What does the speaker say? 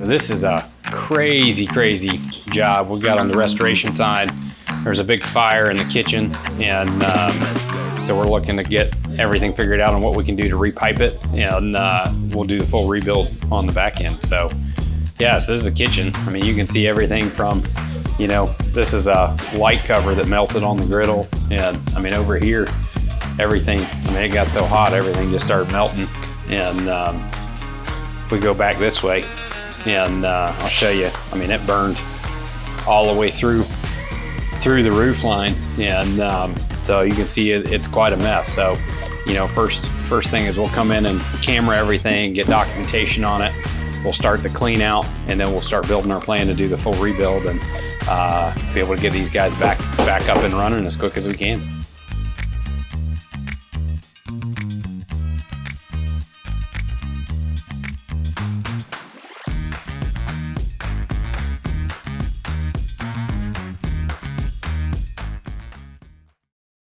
This is a crazy, crazy job we got on the restoration side. There's a big fire in the kitchen, and so we're looking to get everything figured out on what we can do to repipe it, and we'll do the full rebuild on the back end. So yeah, so this is the kitchen. I mean, you can see everything from, you know, this is a light cover that melted on the griddle, and I mean, over here, everything, I mean, it got so hot, everything just started melting. And we go back this way, and I'll show you. I mean, it burned all the way through the roof line, and so you can see it's quite a mess. So, you know, first thing is we'll come in and camera everything, get documentation on it. We'll start the clean out, and then we'll start building our plan to do the full rebuild and be able to get these guys back up and running as quick as we can.